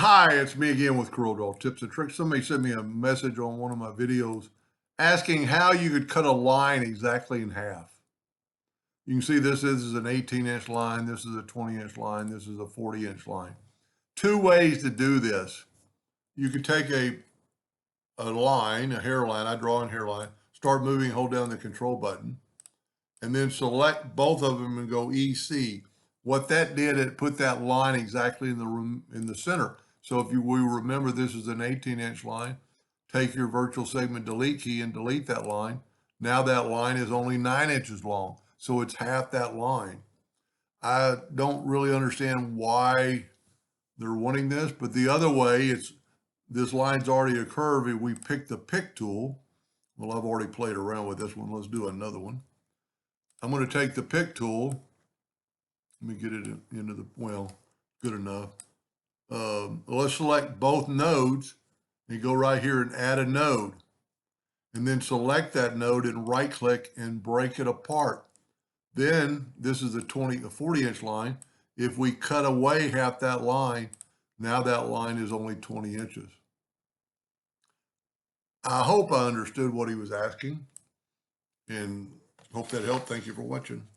Hi, it's me again with Corel Tips and Tricks. Somebody sent me a message on one of my videos asking how you could cut a line exactly in half. You can see this is an 18-inch line, this is a 20-inch line, this is a 40-inch line. Two ways to do this. You could take a line, a hairline, I draw a hairline, start moving, hold down the control button, and then select both of them and go EC. What that did, it put that line exactly in the room in the center. So if we remember this is an 18-inch line, take your virtual segment delete key and delete that line. Now that line is only 9 inches long, so it's half that line. I don't really understand why they're wanting this, but the other way, this line's already a curve. If we pick the pick tool, well, I've already played around with this one. Let's do another one. I'm going to take the pick tool. Let me get it into the, well, good enough. Let's select both nodes and go right here and add a node. And then select that node and right click and break it apart. Then this is a 40-inch line. If we cut away half that line, now that line is only 20 inches. I hope I understood what he was asking and hope that helped. Thank you for watching.